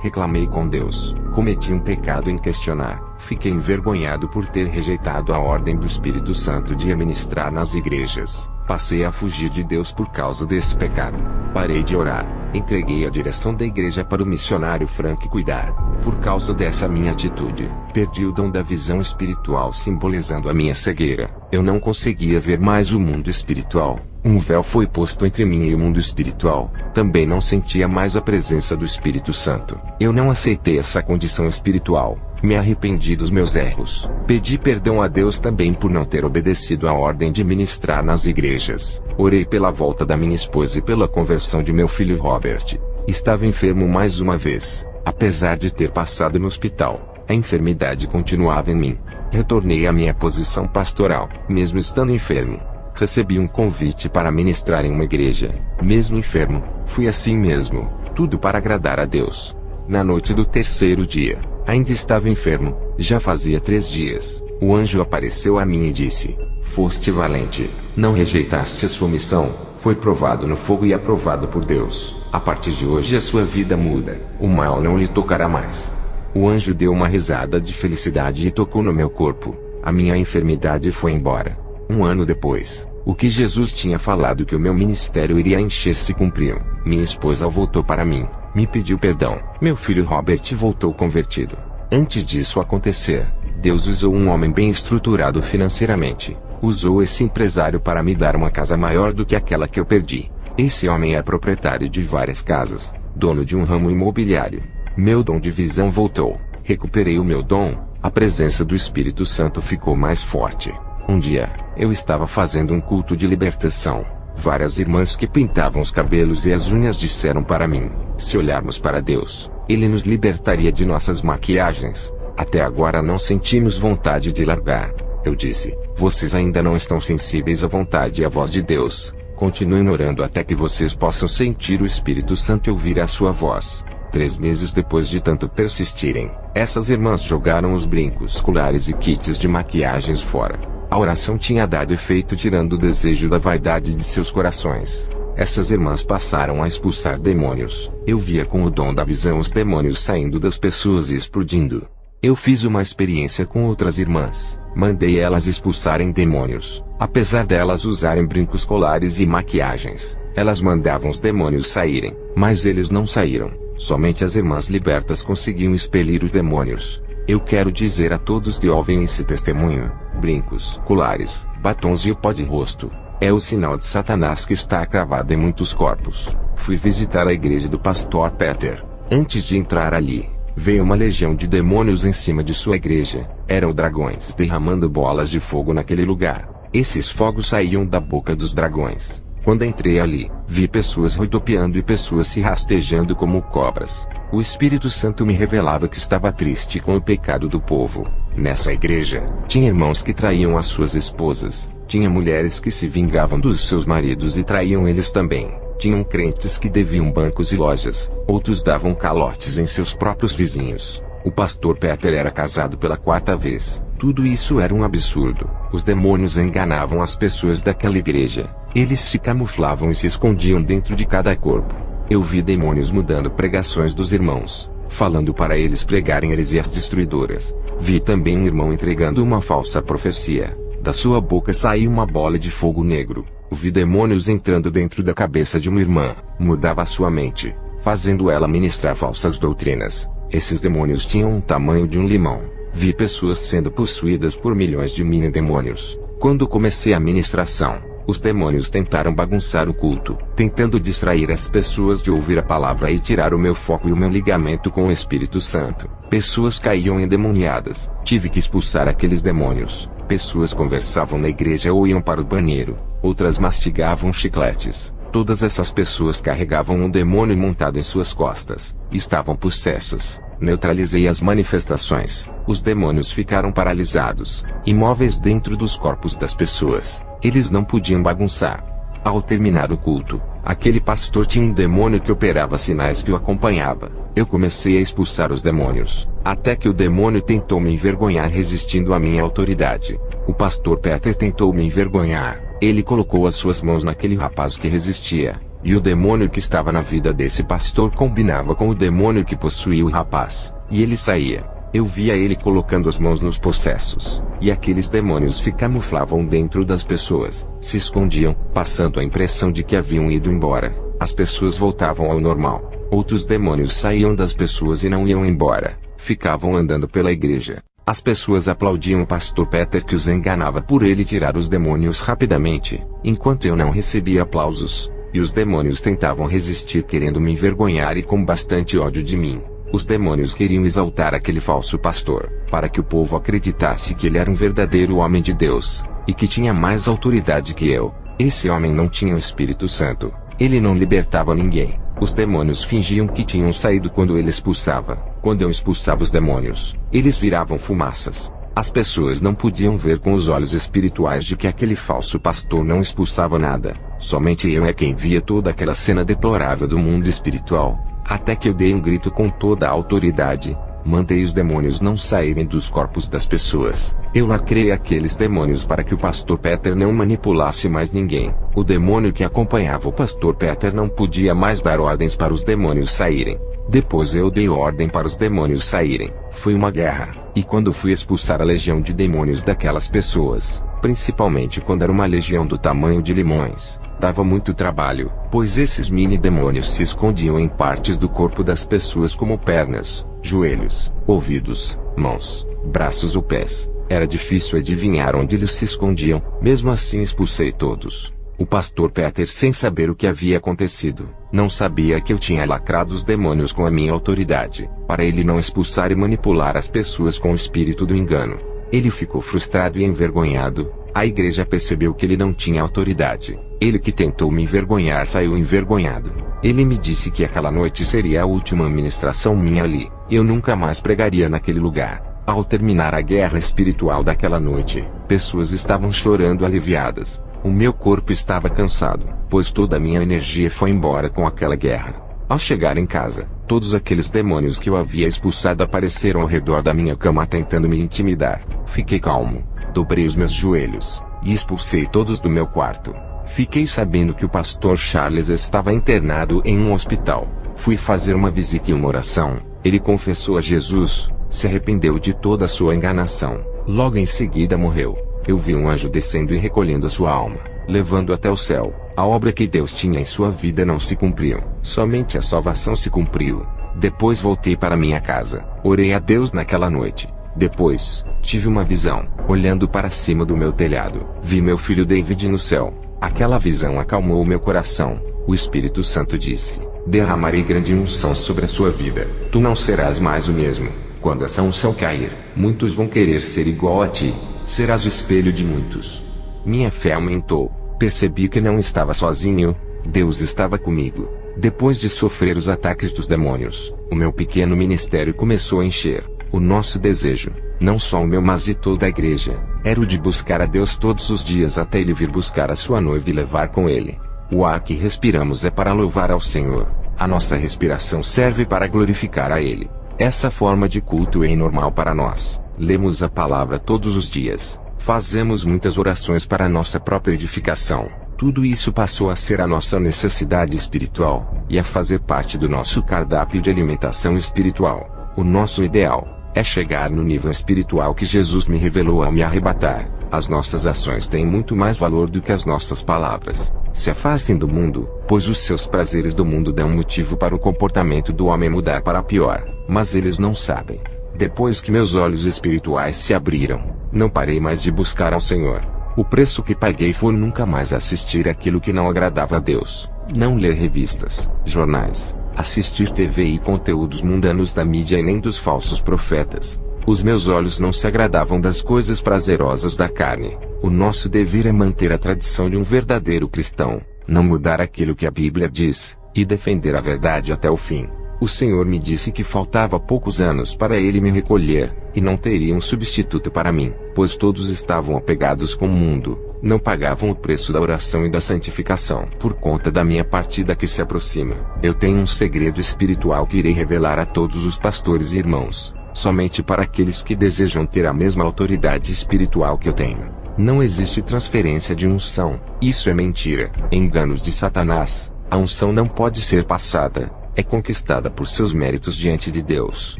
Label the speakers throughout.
Speaker 1: Reclamei com Deus, cometi um pecado em questionar, fiquei envergonhado por ter rejeitado a ordem do Espírito Santo de ministrar nas igrejas, passei a fugir de Deus por causa desse pecado, parei de orar, entreguei a direção da igreja para o missionário Frank cuidar. Por causa dessa minha atitude, perdi o dom da visão espiritual simbolizando a minha cegueira. Eu não conseguia ver mais o mundo espiritual. Um véu foi posto entre mim e o mundo espiritual. Também não sentia mais a presença do Espírito Santo. Eu não aceitei essa condição espiritual. Me arrependi dos meus erros. Pedi perdão a Deus também por não ter obedecido à ordem de ministrar nas igrejas. Orei pela volta da minha esposa e pela conversão de meu filho Robert. Estava enfermo mais uma vez. Apesar de ter passado no hospital, a enfermidade continuava em mim. Retornei à minha posição pastoral, mesmo estando enfermo. Recebi um convite para ministrar em uma igreja. Mesmo enfermo, fui assim mesmo, tudo para agradar a Deus. Na noite do terceiro dia, ainda estava enfermo, já fazia 3 dias. O anjo apareceu a mim e disse: "Foste valente, não rejeitaste a sua missão, foi provado no fogo e aprovado por Deus. A partir de hoje a sua vida muda, o mal não lhe tocará mais." O anjo deu uma risada de felicidade e tocou no meu corpo. A minha enfermidade foi embora. 1 ano depois, o que Jesus tinha falado que o meu ministério iria encher se cumpriu. Minha esposa voltou para mim, me pediu perdão. Meu filho Robert voltou convertido. Antes disso acontecer, Deus usou um homem bem estruturado financeiramente. Usou esse empresário para me dar uma casa maior do que aquela que eu perdi. Esse homem é proprietário de várias casas, dono de um ramo imobiliário. Meu dom de visão voltou. Recuperei o meu dom. A presença do Espírito Santo ficou mais forte. Um dia, eu estava fazendo um culto de libertação. Várias irmãs que pintavam os cabelos e as unhas disseram para mim: "Se olharmos para Deus, Ele nos libertaria de nossas maquiagens. Até agora não sentimos vontade de largar." Eu disse: "Vocês ainda não estão sensíveis à vontade e à voz de Deus. Continuem orando até que vocês possam sentir o Espírito Santo e ouvir a sua voz." 3 meses depois de tanto persistirem, essas irmãs jogaram os brincos, colares e kits de maquiagens fora. A oração tinha dado efeito tirando o desejo da vaidade de seus corações. Essas irmãs passaram a expulsar demônios. Eu via com o dom da visão os demônios saindo das pessoas e explodindo. Eu fiz uma experiência com outras irmãs. Mandei elas expulsarem demônios. Apesar delas usarem brincos, colares e maquiagens, elas mandavam os demônios saírem, mas eles não saíram. Somente as irmãs libertas conseguiam expelir os demônios. Eu quero dizer a todos que ouvem esse testemunho: brincos, colares, batons e o pó de rosto é o sinal de Satanás que está cravado em muitos corpos. Fui visitar a igreja do pastor Peter. Antes de entrar ali, veio uma legião de demônios em cima de sua igreja. Eram dragões derramando bolas de fogo naquele lugar. Esses fogos saíam da boca dos dragões. Quando entrei ali, vi pessoas rodopiando e pessoas se rastejando como cobras. O Espírito Santo me revelava que estava triste com o pecado do povo. Nessa igreja, tinha irmãos que traíam as suas esposas. Tinha mulheres que se vingavam dos seus maridos e traíam eles também. Tinham crentes que deviam bancos e lojas. Outros davam calotes em seus próprios vizinhos. O pastor Peter era casado pela 4ª vez. Tudo isso era um absurdo. Os demônios enganavam as pessoas daquela igreja. Eles se camuflavam e se escondiam dentro de cada corpo. Eu vi demônios mudando pregações dos irmãos, falando para eles pregarem heresias destruidoras. Vi também um irmão entregando uma falsa profecia. Da sua boca saía uma bola de fogo negro. Vi demônios entrando dentro da cabeça de uma irmã. Mudava a sua mente, fazendo ela ministrar falsas doutrinas. Esses demônios tinham o tamanho de um limão. Vi pessoas sendo possuídas por milhões de mini-demônios. Quando comecei a ministração, os demônios tentaram bagunçar o culto, tentando distrair as pessoas de ouvir a palavra e tirar o meu foco e o meu ligamento com o Espírito Santo. Pessoas caíam endemoniadas. Tive que expulsar aqueles demônios. Pessoas conversavam na igreja ou iam para o banheiro. Outras mastigavam chicletes. Todas essas pessoas carregavam um demônio montado em suas costas. Estavam possessas. Neutralizei as manifestações. Os demônios ficaram paralisados, imóveis dentro dos corpos das pessoas. Eles não podiam bagunçar. Ao terminar o culto, aquele pastor tinha um demônio que operava sinais que o acompanhava. Eu comecei a expulsar os demônios, até que o demônio tentou me envergonhar resistindo à minha autoridade. O pastor Peter tentou me envergonhar. Ele colocou as suas mãos naquele rapaz que resistia. E o demônio que estava na vida desse pastor combinava com o demônio que possuía o rapaz, e ele saía. Eu via ele colocando as mãos nos possessos, e aqueles demônios se camuflavam dentro das pessoas, se escondiam, passando a impressão de que haviam ido embora. As pessoas voltavam ao normal. Outros demônios saíam das pessoas e não iam embora, ficavam andando pela igreja. As pessoas aplaudiam o pastor Peter que os enganava por ele tirar os demônios rapidamente, enquanto eu não recebia aplausos, e os demônios tentavam resistir querendo me envergonhar e com bastante ódio de mim. Os demônios queriam exaltar aquele falso pastor, para que o povo acreditasse que ele era um verdadeiro homem de Deus, e que tinha mais autoridade que eu. Esse homem não tinha o Espírito Santo, ele não libertava ninguém. Os demônios fingiam que tinham saído quando ele expulsava. Quando eu expulsava os demônios, eles viravam fumaças. As pessoas não podiam ver com os olhos espirituais de que aquele falso pastor não expulsava nada. Somente eu é quem via toda aquela cena deplorável do mundo espiritual. Até que eu dei um grito com toda a autoridade, mandei os demônios não saírem dos corpos das pessoas. Eu lacrei aqueles demônios para que o pastor Peter não manipulasse mais ninguém. O demônio que acompanhava o pastor Peter não podia mais dar ordens para os demônios saírem. Depois eu dei ordem para os demônios saírem. Foi uma guerra, e quando fui expulsar a legião de demônios daquelas pessoas, principalmente quando era uma legião do tamanho de limões, dava muito trabalho, pois esses mini-demônios se escondiam em partes do corpo das pessoas como pernas, joelhos, ouvidos, mãos, braços ou pés. Era difícil adivinhar onde eles se escondiam, mesmo assim expulsei todos. O pastor Peter, sem saber o que havia acontecido, não sabia que eu tinha lacrado os demônios com a minha autoridade, para ele não expulsar e manipular as pessoas com o espírito do engano. Ele ficou frustrado e envergonhado. A igreja percebeu que ele não tinha autoridade. Ele que tentou me envergonhar saiu envergonhado. Ele me disse que aquela noite seria a última ministração minha ali. Eu nunca mais pregaria naquele lugar. Ao terminar a guerra espiritual daquela noite, pessoas estavam chorando aliviadas. O meu corpo estava cansado, pois toda a minha energia foi embora com aquela guerra. Ao chegar em casa, todos aqueles demônios que eu havia expulsado apareceram ao redor da minha cama tentando me intimidar. Fiquei calmo, dobrei os meus joelhos, e expulsei todos do meu quarto. Fiquei sabendo que o pastor Charles estava internado em um hospital. Fui fazer uma visita e uma oração. Ele confessou a Jesus, se arrependeu de toda a sua enganação. Logo em seguida morreu. Eu vi um anjo descendo e recolhendo a sua alma, levando até o céu. A obra que Deus tinha em sua vida não se cumpriu. Somente a salvação se cumpriu. Depois voltei para minha casa. Orei a Deus naquela noite. Depois, tive uma visão. Olhando para cima do meu telhado, vi meu filho David no céu. Aquela visão acalmou meu coração. O Espírito Santo disse: derramarei grande unção sobre a sua vida. Tu não serás mais o mesmo. Quando essa unção cair, muitos vão querer ser igual a ti. Serás o espelho de muitos. Minha fé aumentou. Percebi que não estava sozinho. Deus estava comigo. Depois de sofrer os ataques dos demônios, o meu pequeno ministério começou a encher. O nosso desejo, não só o meu mas de toda a igreja, era o de buscar a Deus todos os dias até Ele vir buscar a sua noiva e levar com Ele. O ar que respiramos é para louvar ao Senhor. A nossa respiração serve para glorificar a Ele. Essa forma de culto é normal para nós. Lemos a palavra todos os dias. Fazemos muitas orações para a nossa própria edificação. Tudo isso passou a ser a nossa necessidade espiritual, e a fazer parte do nosso cardápio de alimentação espiritual. O nosso ideal é chegar no nível espiritual que Jesus me revelou ao me arrebatar. As nossas ações têm muito mais valor do que as nossas palavras. Se afastem do mundo, pois os seus prazeres do mundo dão motivo para o comportamento do homem mudar para pior, mas eles não sabem. Depois que meus olhos espirituais se abriram, não parei mais de buscar ao Senhor. O preço que paguei foi nunca mais assistir aquilo que não agradava a Deus, não ler revistas, jornais, assistir TV e conteúdos mundanos da mídia e nem dos falsos profetas. Os meus olhos não se agradavam das coisas prazerosas da carne. O nosso dever é manter a tradição de um verdadeiro cristão, não mudar aquilo que a Bíblia diz, e defender a verdade até o fim. O Senhor me disse que faltava poucos anos para Ele me recolher, e não teria um substituto para mim, pois todos estavam apegados com o mundo, não pagavam o preço da oração e da santificação. Por conta da minha partida que se aproxima, eu tenho um segredo espiritual que irei revelar a todos os pastores e irmãos, somente para aqueles que desejam ter a mesma autoridade espiritual que eu tenho. Não existe transferência de unção, isso é mentira, enganos de Satanás. A unção não pode ser passada, é conquistada por seus méritos diante de Deus.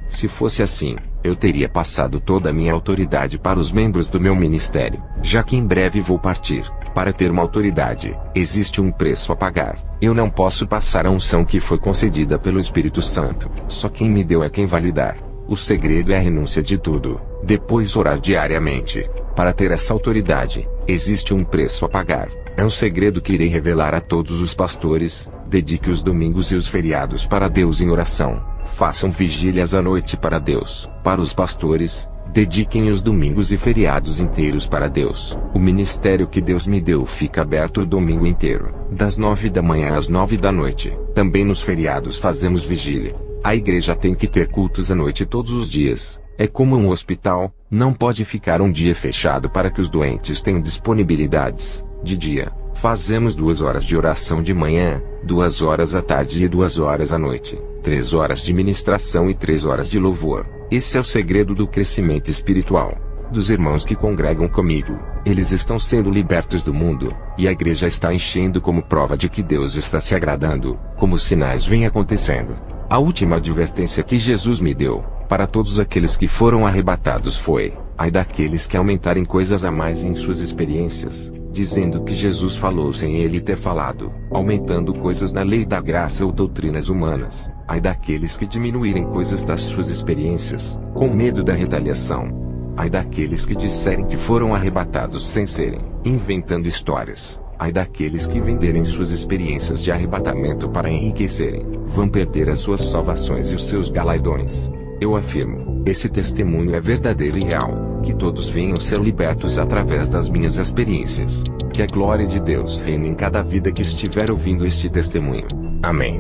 Speaker 1: Se fosse assim, eu teria passado toda a minha autoridade para os membros do meu ministério, já que em breve vou partir. Para ter uma autoridade, existe um preço a pagar. Eu não posso passar a unção que foi concedida pelo Espírito Santo. Só quem me deu é quem vai lhe dar. O segredo é a renúncia de tudo, depois orar diariamente. Para ter essa autoridade, existe um preço a pagar. É um segredo que irei revelar a todos os pastores. Dedique os domingos e os feriados para Deus em oração. Façam vigílias à noite para Deus. Para os pastores, dediquem os domingos e feriados inteiros para Deus. O ministério que Deus me deu fica aberto o domingo inteiro, das 9 da manhã às 9 da noite. Também nos feriados fazemos vigília. A igreja tem que ter cultos à noite todos os dias. É como um hospital, não pode ficar um dia fechado para que os doentes tenham disponibilidades. De dia, fazemos 2 horas de oração de manhã, 2 horas à tarde e 2 horas à noite, 3 horas de ministração e 3 horas de louvor. Esse é o segredo do crescimento espiritual. Dos irmãos que congregam comigo, eles estão sendo libertos do mundo, e a igreja está enchendo como prova de que Deus está se agradando, como os sinais vêm acontecendo. A última advertência que Jesus me deu, para todos aqueles que foram arrebatados foi: ai daqueles que aumentarem coisas a mais em suas experiências, dizendo que Jesus falou sem ele ter falado, aumentando coisas na lei da graça ou doutrinas humanas. Ai daqueles que diminuírem coisas das suas experiências, com medo da retaliação. Ai daqueles que disserem que foram arrebatados sem serem, inventando histórias. Ai daqueles que venderem suas experiências de arrebatamento para enriquecerem, vão perder as suas salvações e os seus galardões. Eu afirmo, esse testemunho é verdadeiro e real, que todos venham ser libertos através das minhas experiências. Que a glória de Deus reine em cada vida que estiver ouvindo este testemunho. Amém.